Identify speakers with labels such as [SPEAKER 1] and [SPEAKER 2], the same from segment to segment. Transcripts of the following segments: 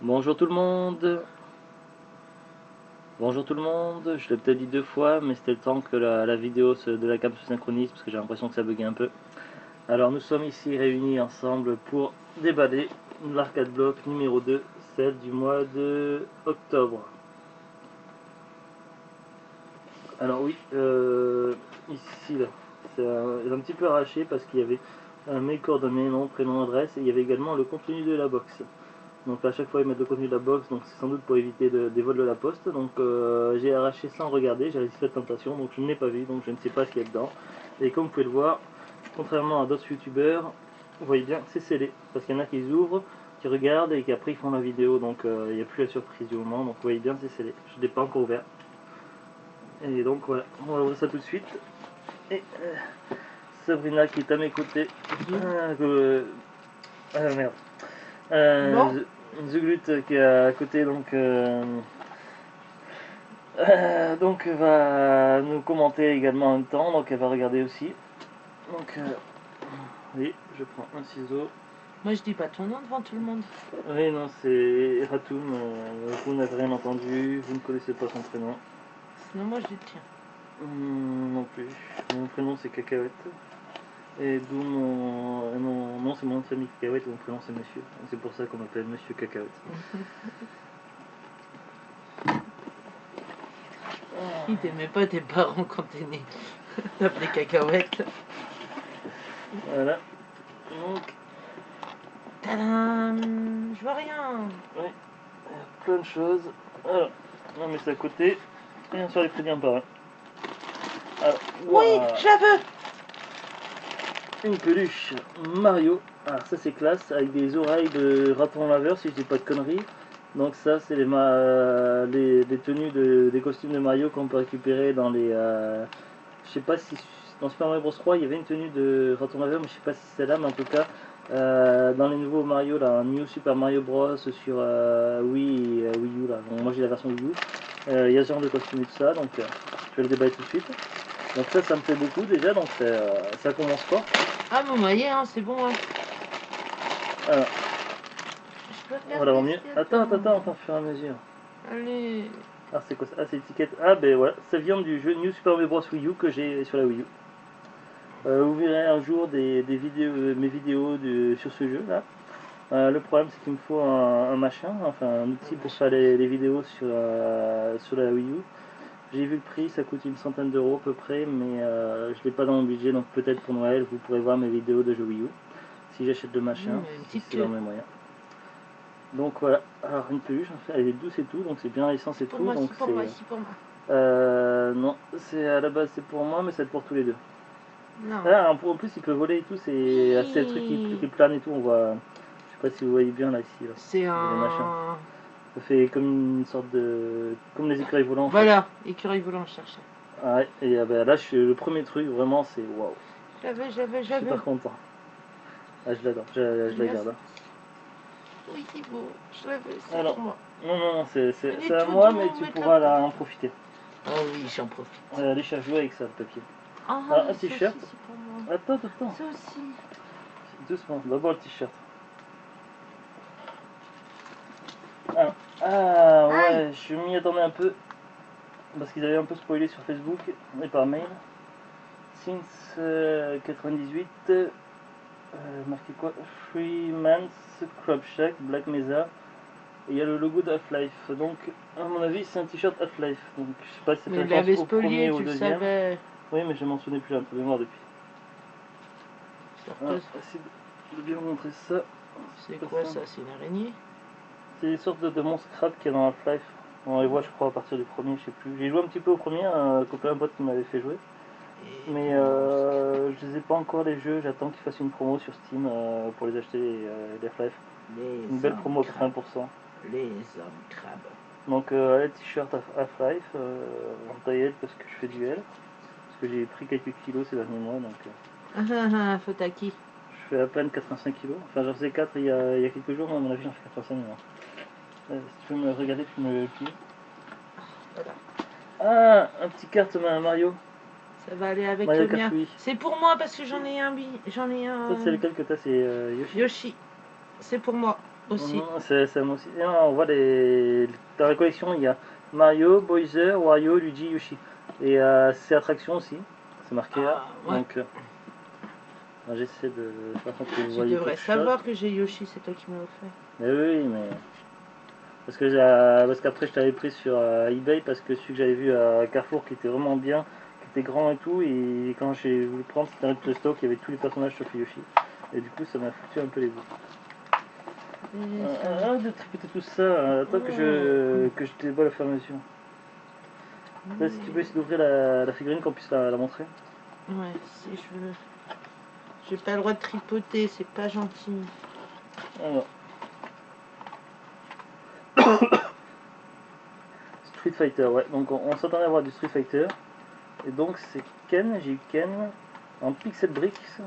[SPEAKER 1] Bonjour tout le monde. Bonjour tout le monde. Je l'ai peut-être dit deux fois, mais c'était le temps que la vidéo de la cam se synchronise parce que j'ai l'impression que ça buguait un peu. Alors nous sommes ici réunis ensemble pour déballer l'arcade block numéro 2, celle du mois de octobre. Alors oui, ici là, c'est un petit peu arraché parce qu'il y avait mes coordonnées, nom, prénom, adresse et il y avait également le contenu de la box. Donc à chaque fois ils mettent le contenu de la box, donc c'est sans doute pour éviter des vols de la poste. Donc j'ai arraché sans regarder, j'ai résisté à la tentation, donc je ne l'ai pas vu, donc je ne sais pas ce qu'il y a dedans. Et comme vous pouvez le voir, contrairement à d'autres youtubeurs, vous voyez bien c'est scellé, parce qu'il y en a qui ouvrent, qui regardent et qui après ils font la vidéo, donc il n'y a plus la surprise du moment, donc vous voyez bien c'est scellé. Je ne l'ai pas encore ouvert. Et donc voilà, on va ouvrir ça tout de suite. Et Sabrina qui est à mes côtés. Merde.
[SPEAKER 2] Bon.
[SPEAKER 1] The Glut qui est à côté, donc va nous commenter également en même temps, donc elle va regarder aussi. Donc oui, je prends un ciseau.
[SPEAKER 2] Moi je dis pas ton nom devant tout le monde.
[SPEAKER 1] Oui, non, c'est Ratoum. Vous n'avez rien entendu, vous ne connaissez pas son prénom.
[SPEAKER 2] Sinon moi je dis tiens.
[SPEAKER 1] Non plus. Mon prénom c'est Cacahuète. Et d'où mon nom c'est mon nom de famille Cacahuète et mon prénom c'est Monsieur. C'est pour ça qu'on m'appelle Monsieur Cacahuète.
[SPEAKER 2] Ils t'aimaient pas tes parents quand t'es né. T'appelais cacahuète.
[SPEAKER 1] Voilà. Donc,
[SPEAKER 2] Tadam. Je vois rien.
[SPEAKER 1] oui, plein de choses. Alors, on met ça à côté et on sort les crédits un par un. Alors,
[SPEAKER 2] Oui, je la veux.
[SPEAKER 1] une peluche Mario. Alors ça c'est classe, avec des oreilles de raton laveur si je dis pas de conneries. Donc ça c'est les tenues des costumes de Mario qu'on peut récupérer dans les... je sais pas si dans Super Mario Bros 3 il y avait une tenue de raton laveur, mais je sais pas si c'est là, mais en tout cas dans les nouveaux Mario, là, New Super Mario Bros sur Wii U là, bon, moi j'ai la version Wii U, il y a ce genre de costume et tout ça, donc je vais le déballer tout de suite. Donc ça me plaît beaucoup déjà, donc ça commence fort.
[SPEAKER 2] Ah vous voyez hein, c'est bon hein.
[SPEAKER 1] Alors,
[SPEAKER 2] Je peux
[SPEAKER 1] on va l'avoir
[SPEAKER 2] regarder
[SPEAKER 1] mieux.
[SPEAKER 2] ce qu'il y a
[SPEAKER 1] Attends,
[SPEAKER 2] dedans.
[SPEAKER 1] au fur et à mesure.
[SPEAKER 2] Allez.
[SPEAKER 1] Ah c'est quoi ça? Ah c'est l'étiquette. Ah ben voilà, ça vient du jeu New Super Mario Bros Wii U que j'ai sur la Wii U. Vous verrez un jour mes vidéos sur ce jeu là. Le problème c'est qu'il me faut un machin, enfin un outil pour faire les vidéos sur la Wii U. J'ai vu le prix, ça coûte une centaine d'euros à peu près, mais je l'ai pas dans mon budget, donc peut-être pour Noël vous pourrez voir mes vidéos de jeux Wii U. Si j'achète le machin, si c'est dans mes moyens. Donc voilà, alors une peluche, elle est douce et tout, donc c'est bien l'essence et tout.
[SPEAKER 2] Moi,
[SPEAKER 1] Donc
[SPEAKER 2] c'est pour moi, c'est pour moi.
[SPEAKER 1] non, c'est à la base c'est pour moi, mais c'est pour tous les deux.
[SPEAKER 2] Non.
[SPEAKER 1] Ah, en plus il peut voler et tout, c'est assez le truc qui plane et tout, on voit. Je sais pas si vous voyez bien là ici. Là.
[SPEAKER 2] C'est un.
[SPEAKER 1] Ça fait comme une sorte de. Comme les écureuils volants.
[SPEAKER 2] Voilà, écureuil volant, je cherchais.
[SPEAKER 1] Ah ouais, et ben, là le premier truc vraiment c'est waouh.
[SPEAKER 2] J'avais.
[SPEAKER 1] Je suis super content. Ah je l'adore, je la garde.
[SPEAKER 2] Oui, c'est beau, je l'avais, c'est
[SPEAKER 1] Alors,
[SPEAKER 2] pour moi.
[SPEAKER 1] non, c'est à moi, mais tu pourras en profiter.
[SPEAKER 2] Oh oui, j'en profite.
[SPEAKER 1] Allez, je jouer avec ça, le papier.
[SPEAKER 2] Ah,
[SPEAKER 1] un t-shirt. Attends.
[SPEAKER 2] Ça aussi.
[SPEAKER 1] Doucement, d'abord le t-shirt. Ah ouais, je m'y attendais un peu. Parce qu'ils avaient un peu spoilé sur Facebook et par mail. Since 98, marqué quoi? Freeman's Crop Shack, Black Mesa. Et il y a le logo de Half-Life. Donc, à mon avis, c'est un t-shirt Half-Life. Donc, je sais pas si c'est référence au premier ou au deuxième.
[SPEAKER 2] Savais.
[SPEAKER 1] Oui, mais je m'en souvenais plus, un peu de mémoire depuis.
[SPEAKER 2] Alors,
[SPEAKER 1] essayer de bien vous montrer ça.
[SPEAKER 2] C'est quoi ça? C'est une araignée?
[SPEAKER 1] C'est une sorte de monstre crabe qui est dans Half-Life. On les voit, je crois, à partir du premier, je sais plus. J'ai joué un petit peu au premier, un copain pote qui m'avait fait jouer. Mais je les ai pas encore les jeux, j'attends qu'ils fassent une promo sur Steam pour les acheter les Half-Life. Une belle promo à 30%.
[SPEAKER 2] Les hommes crabes.
[SPEAKER 1] Donc les t-shirt Half-Life en taillette parce que je fais du L. Parce que j'ai pris quelques kilos ces derniers mois. Donc,
[SPEAKER 2] faute à qui?
[SPEAKER 1] je fais à peine 85 kilos. Enfin j'en faisais 4 il y a quelques jours, mais à mon avis j'en fais 85 maintenant. Si tu veux me regarder, tu me le plies.
[SPEAKER 2] Voilà.
[SPEAKER 1] Ah, un petit carte Mario.
[SPEAKER 2] Ça va aller avec
[SPEAKER 1] Mario
[SPEAKER 2] le mien.
[SPEAKER 1] Oui.
[SPEAKER 2] C'est pour moi parce que j'en ai un.
[SPEAKER 1] Ça c'est lequel que t'as, c'est Yoshi.
[SPEAKER 2] Yoshi. C'est pour moi aussi.
[SPEAKER 1] C'est moi aussi. Et on voit dans la collection, il y a Mario, Bowser, Wario, Luigi, Yoshi. Et c'est attraction aussi, c'est marqué là.
[SPEAKER 2] Ah, ouais.
[SPEAKER 1] Donc j'essaie de faire en sorte que vous
[SPEAKER 2] Tu
[SPEAKER 1] voyez
[SPEAKER 2] devrais
[SPEAKER 1] quelque
[SPEAKER 2] savoir
[SPEAKER 1] chose.
[SPEAKER 2] que j'ai Yoshi, c'est toi qui m'as offert.
[SPEAKER 1] Mais oui, mais. Parce qu'après je t'avais pris sur eBay parce que celui que j'avais vu à Carrefour qui était vraiment bien, qui était grand et tout, et quand j'ai voulu prendre c'était un de stock, il y avait tous les personnages sauf Yoshi. Et du coup ça m'a foutu un peu les bouts. Arrête de tripoter tout ça, attends que je déballe au fur et à mesure. Là, si tu peux essayer d'ouvrir la figurine qu'on puisse la montrer.
[SPEAKER 2] Ouais, si je veux. J'ai pas le droit de tripoter, c'est pas gentil.
[SPEAKER 1] Alors. Street Fighter, ouais. Donc on s'attendait à avoir du Street Fighter. Et donc c'est Ken, j'ai eu Ken en Pixel Bricks.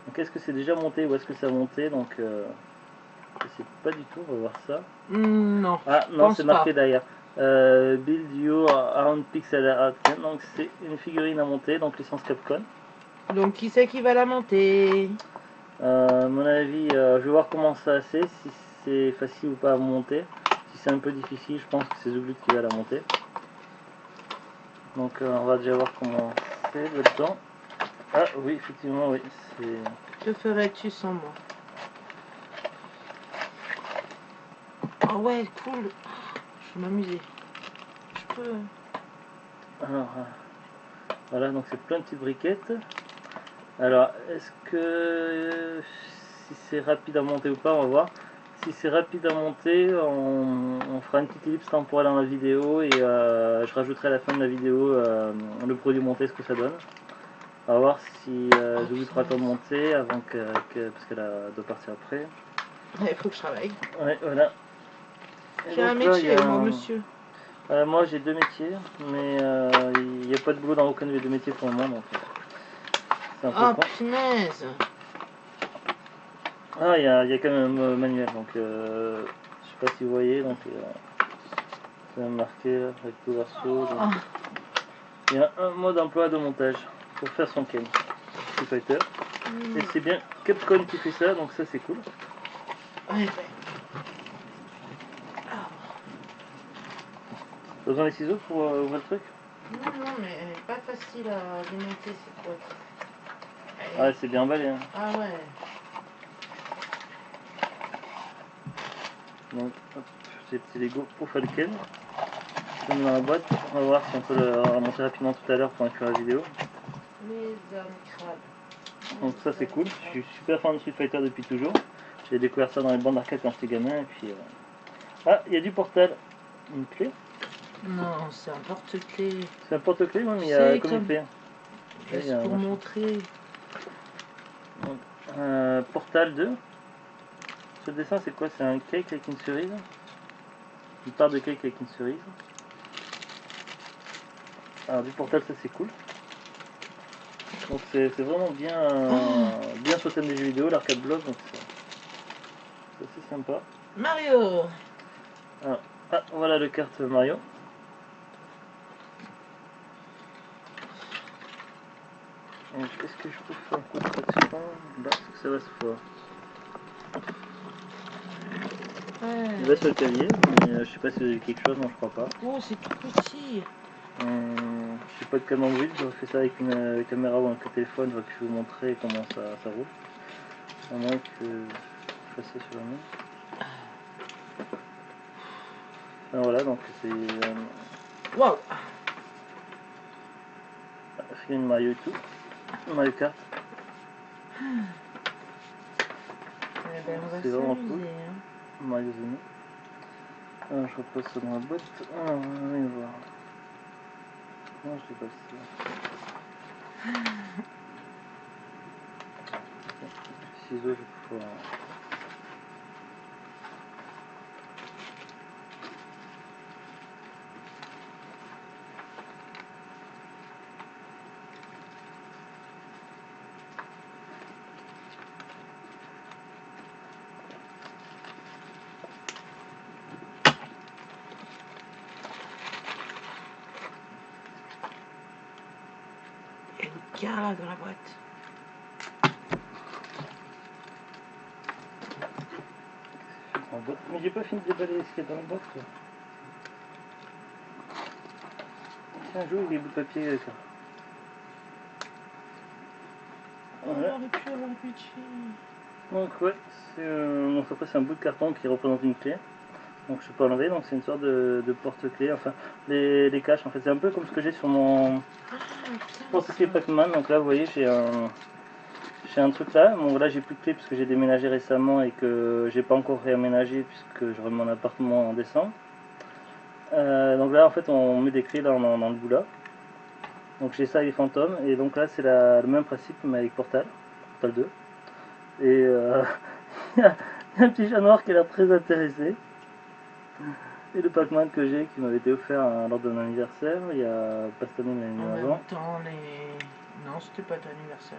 [SPEAKER 1] Donc est-ce que c'est déjà monté ou est-ce que ça a monté? Donc je sais pas du tout, on va voir ça.
[SPEAKER 2] Non.
[SPEAKER 1] Ah non, c'est marqué derrière. Build Your Own Pixel Art Ken. Donc c'est une figurine à monter, donc licence Capcom.
[SPEAKER 2] Donc qui c'est qui va la monter?
[SPEAKER 1] À mon avis, je vais voir comment ça c'est, si c'est facile ou pas à monter. Si c'est un peu difficile, je pense que c'est Zouglut qui va la monter. Donc on va déjà voir comment c'est là-dedans. Ah oui, effectivement, oui.
[SPEAKER 2] Que ferais-tu sans moi? Oh ouais, cool. Je vais m'amuser. Je peux.
[SPEAKER 1] Alors, voilà, donc c'est plein de petites briquettes. Alors, est-ce que si c'est rapide à monter ou pas, on va voir. Si c'est rapide à monter, on fera une petite ellipse temporelle dans la vidéo et je rajouterai à la fin de la vidéo le produit monté, ce que ça donne. On va voir si Zoulou fera le temps de monter avant parce qu'elle doit partir après.
[SPEAKER 2] Il faut que je travaille.
[SPEAKER 1] Ouais, voilà.
[SPEAKER 2] J'ai un métier, moi, monsieur.
[SPEAKER 1] Moi j'ai deux métiers, mais il n'y a pas de boulot dans aucun des deux métiers pour le moment, donc c'est un peu con.
[SPEAKER 2] Punaise!
[SPEAKER 1] Ah, il y a quand même un manuel, donc je sais pas si vous voyez, donc c'est marqué recto verso. Il y a un mode emploi de montage pour faire son Ken Street Fighter. Et c'est bien Capcom qui fait ça, donc ça c'est cool.
[SPEAKER 2] Ouais.
[SPEAKER 1] T'as besoin des ciseaux pour ouvrir le truc?
[SPEAKER 2] Non, mais elle est pas facile à démonter, c'est quoi?
[SPEAKER 1] Ah, c'est bien emballé. Hein.
[SPEAKER 2] Ah ouais.
[SPEAKER 1] Donc, c'est les go pour faire le Ken. Je le mets dans la boîte. On va voir si on peut le remonter rapidement tout à l'heure pour inclure la vidéo.
[SPEAKER 2] Les âmes crabes.
[SPEAKER 1] Donc ça c'est cool. Je suis super fan de Street Fighter depuis toujours. J'ai découvert ça dans les bandes d'arcade quand j'étais gamin. Et puis, ah, il y a du portal. Une clé?
[SPEAKER 2] Non, c'est un porte-clés.
[SPEAKER 1] C'est un porte-clé, oui, mais il y a comme une clé.
[SPEAKER 2] C'est pour montrer.
[SPEAKER 1] Donc, portal 2. Ce dessin c'est quoi? C'est un cake avec une cerise. Une part de cake avec une cerise. Alors du portal, ça c'est cool. Donc c'est vraiment bien sur le thème des jeux vidéo, l'arcade block, donc c'est assez sympa.
[SPEAKER 2] Mario!
[SPEAKER 1] Alors, ah, voilà le carte Mario. Donc est-ce que je peux faire un coup de traction? Là, est-ce que ça va se faire?
[SPEAKER 2] Ouais.
[SPEAKER 1] Il va sur le clavier, mais je sais pas si vous avez quelque chose, non je crois pas.
[SPEAKER 2] Oh, c'est tout petit.
[SPEAKER 1] Je sais pas de camembert, j'aurais fait ça avec une caméra ou un téléphone, je vais vous montrer comment ça roule. À moins que je fasse ça sur la main. Alors voilà, donc c'est
[SPEAKER 2] Wow!
[SPEAKER 1] une Mario et tout. Mario Kart.
[SPEAKER 2] Eh ben, on va
[SPEAKER 1] C'est vraiment
[SPEAKER 2] s'amuser.
[SPEAKER 1] cool.
[SPEAKER 2] Hein.
[SPEAKER 1] Mario Zeno. Alors, je repose ça dans la boîte. Alors, on va y voir. Non, je l'ai pas ça. Ciseaux, je vais pouvoir.
[SPEAKER 2] Il y a une carte dans la boîte.
[SPEAKER 1] en boîte. Mais j'ai pas fini de déballer ce qu'il y a dans la boîte. Quoi. Tiens, j'ouvre les bouts de papier avec ça. Voilà. Donc ouais, donc après c'est un bout de carton qui représente une clé. Donc je peux enlever, donc c'est une sorte de porte-clés, enfin les caches en fait, c'est un peu comme ce que j'ai sur mon porte-clés Pac-Man. Donc là vous voyez j'ai un truc là, bon là j'ai plus de clés parce que j'ai déménagé récemment et que j'ai pas encore réaménagé puisque je remets mon appartement en décembre. Donc là en fait on met des clés dans le bout là. Donc j'ai ça avec Fantôme et donc là c'est le même principe mais avec Portal 2. Et il y a un petit chat noir qui a l'air très intéressé. Et le Pac-Man que j'ai qui m'avait été offert lors de mon anniversaire, il y a pas cette année mais l'année avant.
[SPEAKER 2] En même temps, non, c'était pas ton anniversaire.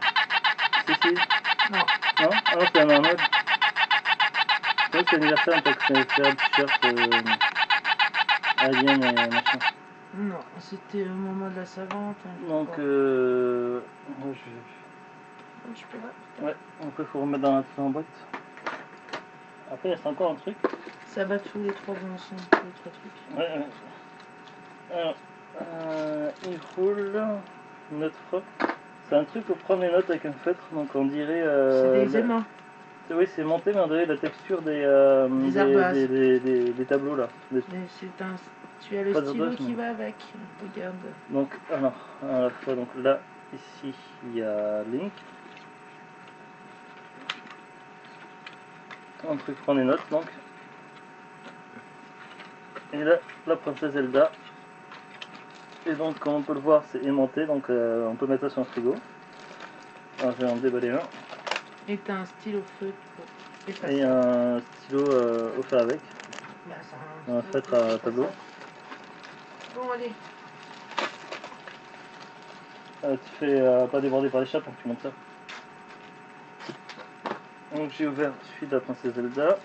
[SPEAKER 1] Si.
[SPEAKER 2] Non.
[SPEAKER 1] Non. Ah non, c'est un Arnold. C'est l'anniversaire, on peut faire un t-shirt alien et machin.
[SPEAKER 2] Non, c'était au moment de la savante.
[SPEAKER 1] Donc, moi
[SPEAKER 2] je peux pas.
[SPEAKER 1] Ouais, après il faut remettre dans la boîte. Après il reste encore un truc.
[SPEAKER 2] Ça va tous les trois ensemble, les trois trucs.
[SPEAKER 1] Ouais. Alors, il roule note froc. C'est un truc pour prendre les notes avec un feutre, donc on dirait.
[SPEAKER 2] C'est des aimants.
[SPEAKER 1] Oui, c'est monté, mais on dirait la texture des tableaux là.
[SPEAKER 2] Tu as le stylo qui va avec. Regarde.
[SPEAKER 1] Donc, alors, à la fois, donc là, ici, il y a Link. Un truc pour prendre les notes, donc. Et là, la princesse Zelda. Et donc, comme on peut le voir, c'est aimanté, donc on peut mettre ça sur un frigo. Alors, je vais en déballer un.
[SPEAKER 2] Et t'as un stylo feutre pour effacer.
[SPEAKER 1] Et un stylo offert avec.
[SPEAKER 2] Bah,
[SPEAKER 1] un feutre à tableau.
[SPEAKER 2] Bon, allez.
[SPEAKER 1] Tu fais pas déborder par les chats pour que tu montes ça. Donc, j'ai ouvert celui de la princesse Zelda.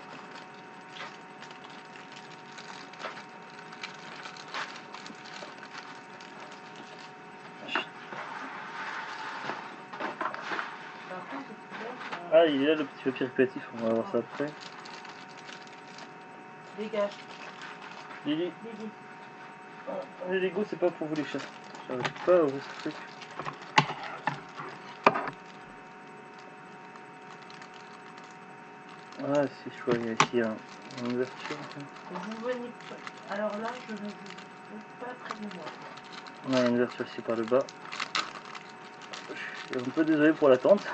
[SPEAKER 1] Ah, il est là le petit papier récréatif, on va voir ça après.
[SPEAKER 2] Dégage.
[SPEAKER 1] Lily. Les Lego, c'est pas pour vous les chats. J'arrive pas à ouvrir ce truc. Ah, si, je vois, il y a ici une ouverture.
[SPEAKER 2] Vous venez. Alors là, je ne vous veux pas près de moi.
[SPEAKER 1] On a une ouverture ici par le bas. Je suis un peu désolé pour l'attente.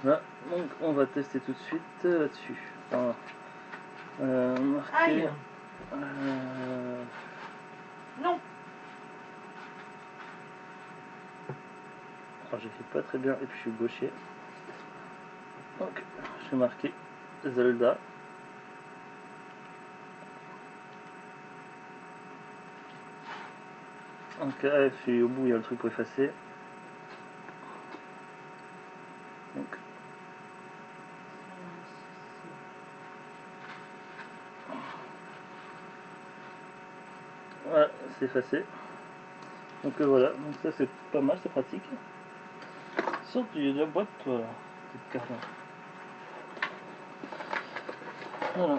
[SPEAKER 1] Là, donc on va tester tout de suite là-dessus. Voilà. Marqué.
[SPEAKER 2] Non.
[SPEAKER 1] Alors j'ai fait pas très bien et puis je suis gaucher. Donc j'ai marqué Zelda. Donc là, je suis au bout, il y a le truc pour effacer. Donc. Voilà, c'est effacé. Donc voilà, donc ça c'est pas mal, c'est pratique. Sors de la boîte, toi, cette carte là. Voilà.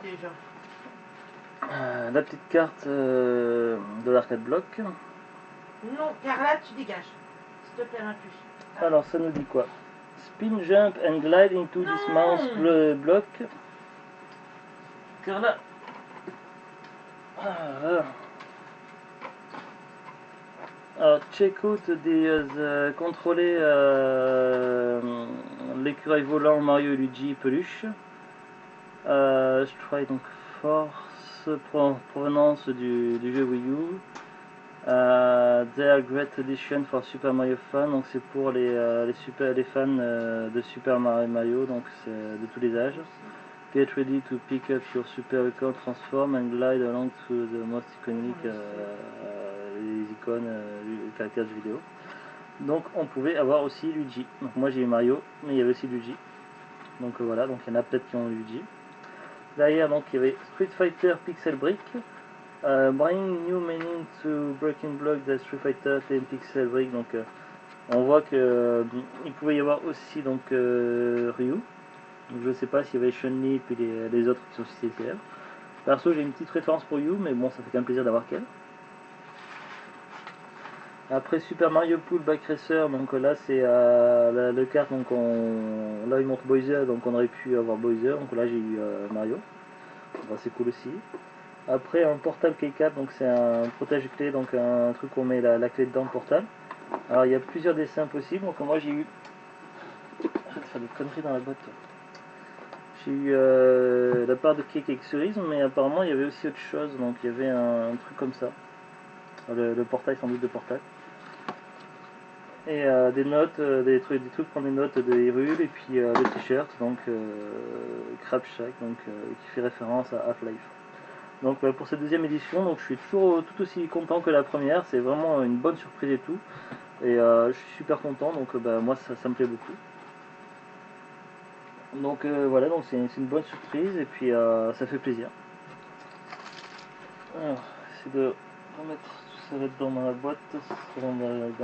[SPEAKER 2] Déjà.
[SPEAKER 1] La petite carte de l'arcade block.
[SPEAKER 2] Non, Carla, tu dégages. S'il te plaît, ma puce.
[SPEAKER 1] Alors ça nous dit quoi? Spin, jump and glide into this mouse block. Carla. Alors check out contrôler l'écureuil volant Mario et Luigi peluche. Je travaille donc force provenance du jeu Wii U. They are great addition for Super Mario Fan, donc c'est pour les fans de Super Mario, donc c'est de tous les âges. Get ready to pick up your Super Icon, transform and glide along to the most iconic les icônes, les caractères du vidéo. Donc on pouvait avoir aussi Luigi. Donc moi j'ai eu Mario, mais il y avait aussi Luigi. Donc voilà, donc il y en a peut-être qui ont Luigi. Derrière donc il y avait Street Fighter Pixel Brick. Bring new meaning to Breaking Block the Street Fighter and Pixel Brick. Donc On voit que il pouvait y avoir aussi donc Ryu. Donc, je sais pas s'il y avait Chun-Li et puis les autres qui sont cités célèbres. Perso, j'ai une petite préférence pour Ryu, mais bon, ça fait quand même plaisir d'avoir qu'elle. Après Super Mario Pool Back Racer, donc là c'est le kart, donc là il montre Bowser, donc on aurait pu avoir Bowser, donc là j'ai eu Mario, bon, c'est cool aussi. Après un portable K4, donc c'est un protège-clé, donc un truc où on met la clé dedans, portable. Alors il y a plusieurs dessins possibles, donc moi j'ai eu... Arrête de faire des conneries dans la boîte. J'ai eu la part de cake avec cerise, mais apparemment il y avait aussi autre chose, donc il y avait un truc comme ça. Le portail, sans doute de portail. Et des notes, des trucs pour des notes de Hyrule, et puis le t-shirt, donc Crab Shack, donc qui fait référence à Half-Life. Donc pour cette deuxième édition, donc je suis toujours tout aussi content que la première, c'est vraiment une bonne surprise et tout. Et je suis super content, donc moi ça me plaît beaucoup. Donc voilà, donc c'est une bonne surprise et puis ça fait plaisir. Alors, j'essaie de remettre tout ça dans ma boîte, dans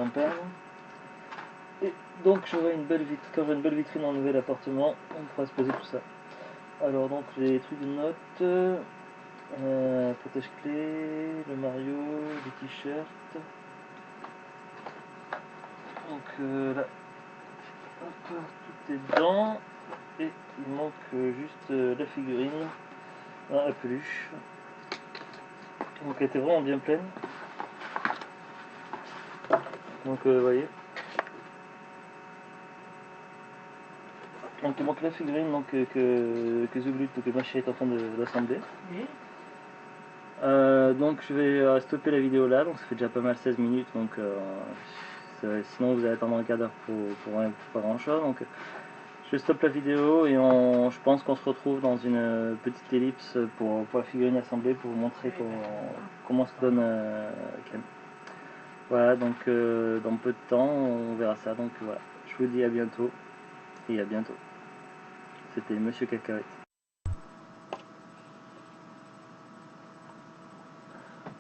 [SPEAKER 1] le perle. Et donc j'aurai une belle vitrine, quand j'aurai une belle vitrine dans le nouvel appartement, on pourra se poser tout ça. Alors donc les trucs de notes, protège-clés, le Mario, les t-shirts. Donc là, hop, tout est dedans. Et il manque juste la figurine, la peluche. Donc elle était vraiment bien pleine. Donc vous voyez. Donc il manque la figurine donc, que Zublut, que Machi est en train d'assembler. Oui. Donc je vais stopper la vidéo là, donc ça fait déjà pas mal 16 minutes, donc sinon vous allez attendre un quart d'heure pour pas grand chose. Donc je stoppe la vidéo et je pense qu'on se retrouve dans une petite ellipse pour la figurine assemblée, pour vous montrer comment se donne Ken. Voilà, donc dans peu de temps on verra ça, donc voilà, je vous dis à bientôt et à bientôt. C'était Monsieur Cacahuète.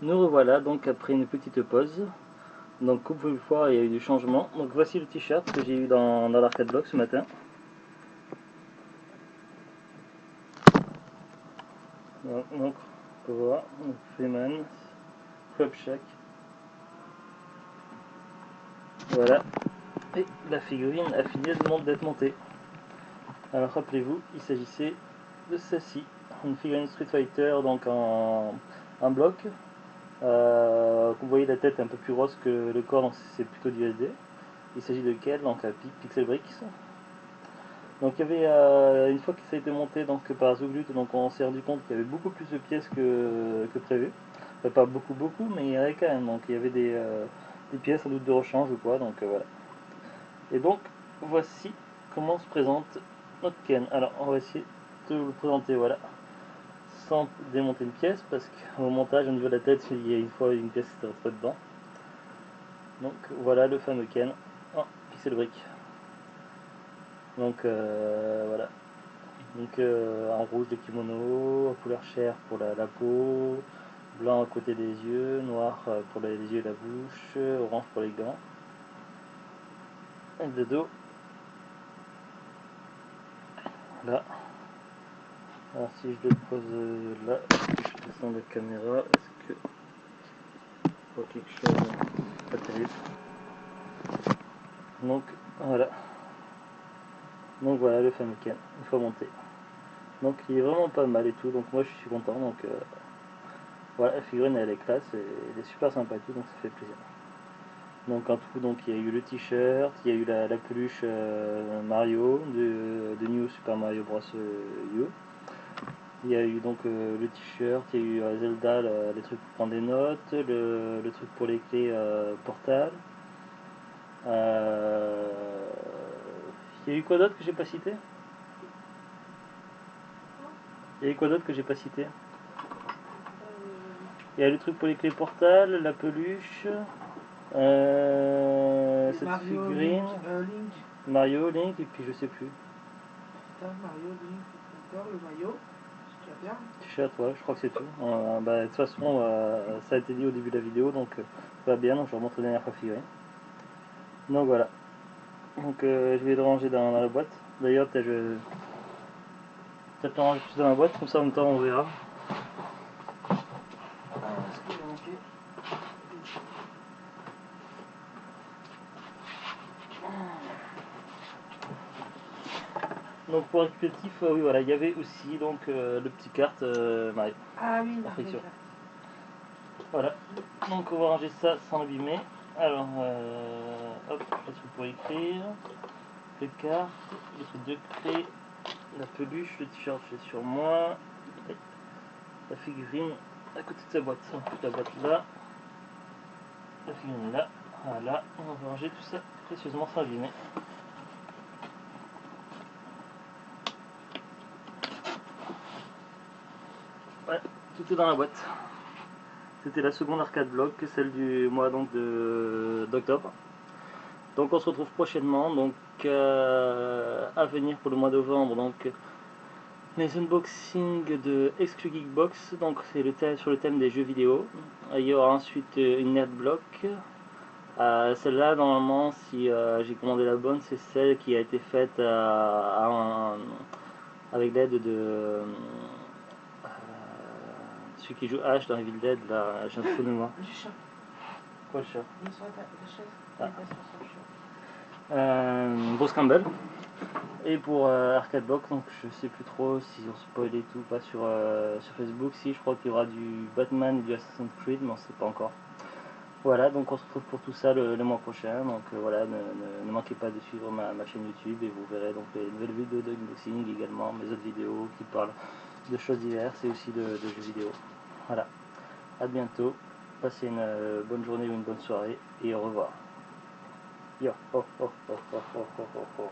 [SPEAKER 1] Nous revoilà donc après une petite pause. Donc comme vous pouvez le voir, il y a eu du changement. Donc voici le t-shirt que j'ai eu dans l'arcade block ce matin. Donc on peut voir, Freeman, Club Shack. Voilà. Et la figurine a fini d'être montée. Alors rappelez-vous, il s'agissait de celle-ci. Une figurine Street Fighter donc en bloc. Vous voyez la tête est un peu plus rose que le corps, donc c'est plutôt du SD. Il s'agit de Kel, donc à Pixel Bricks. Donc il y avait, une fois que ça a été monté donc, par Zublut, donc on s'est rendu compte qu'il y avait beaucoup plus de pièces que prévu. Enfin, pas beaucoup, mais il y en avait quand même. Donc il y avait des pièces sans doute de rechange ou quoi, donc voilà. Et donc voici comment se présente notre Ken. Alors on va essayer de vous le présenter, voilà. Sans démonter une pièce, parce qu'au montage, au niveau de la tête, il y a une fois une pièce qui s'est retrouvée dedans. Donc voilà le fameux Ken en pixel brick. Donc voilà. Donc en rouge le kimono, en couleur chair pour la peau, blanc à côté des yeux, noir pour les yeux et la bouche, orange pour les gants. Et de dos. Là. Alors si je le pose là, je descends la caméra, est-ce que je vois quelque chose? Pas terrible. Donc voilà. Donc voilà le fameux Ken, une fois monté. Donc il est vraiment pas mal et tout, donc moi je suis content. Donc voilà, la figurine elle est classe, et elle est super sympa et tout, donc ça fait plaisir. Donc en tout, donc il y a eu le t-shirt, il y a eu la peluche Mario de New Super Mario Bros. U. Il y a eu donc le t-shirt, il y a eu Zelda, les trucs pour prendre des notes, le truc pour les clés portables. Il y a eu quoi d'autre que j'ai pas cité? Il y a eu quoi d'autre que j'ai pas cité? Il y a le truc pour les clés portables, la peluche, cette
[SPEAKER 2] Mario,
[SPEAKER 1] figurine,
[SPEAKER 2] Link.
[SPEAKER 1] Mario, Link, et puis je sais plus.
[SPEAKER 2] Mario, Link, encore le maillot.
[SPEAKER 1] T-shirt, ouais, je crois que c'est tout. De toute façon, ça a été dit au début de la vidéo, donc tout va bien, donc je vais remontrer la dernière fois figurine. Donc voilà. Donc je vais le ranger dans la boîte. D'ailleurs peut-être le ranger plus dans la boîte, comme ça en même temps on verra. Ce qui va manquer. Donc pour récapitulatif, oui voilà, il y avait aussi donc le petit carte Mario.
[SPEAKER 2] Ah oui,
[SPEAKER 1] En friction.
[SPEAKER 2] d'accord.
[SPEAKER 1] Voilà, donc on va ranger ça sans l'abîmer. Alors, hop, là-dessus pour écrire, les cartes, les trucs de clé, la peluche, le t-shirt je sur moi, la figurine à côté de sa boîte, on fout la boîte là, la figurine là, voilà, on va ranger tout ça précieusement sans abîmer. Ouais, tout est dans la boîte. C'était la seconde arcade block, celle du mois donc d'octobre. Donc on se retrouve prochainement, donc à venir pour le mois de novembre, donc les unboxings de Exclu Geekbox, donc c'est le thème, sur le thème des jeux vidéo. Il y aura ensuite une nerd block. Celle-là normalement, si j'ai commandé la bonne, c'est celle qui a été faite avec l'aide de celui qui joue Ash dans Evil Dead, là, j'ai un trou de mémoire.
[SPEAKER 2] Du chat.
[SPEAKER 1] Quoi le chat?
[SPEAKER 2] Il est sur la chaise.
[SPEAKER 1] Ah.
[SPEAKER 2] Il est sur son chat.
[SPEAKER 1] Bruce Campbell. Et pour Arcade Box, donc je sais plus trop si on spoil et tout, pas sur Facebook. Si, je crois qu'il y aura du Batman et du Assassin's Creed, mais on sait pas encore. Voilà, donc on se retrouve pour tout ça le mois prochain. Donc voilà, ne manquez pas de suivre ma chaîne YouTube et vous verrez donc les nouvelles vidéos d'unboxing, également mes autres vidéos qui parlent de choses diverses et aussi de jeux vidéo. Voilà, à bientôt, passez une bonne journée ou une bonne soirée et au revoir. Yo, ho, ho, ho, ho, ho, ho, ho.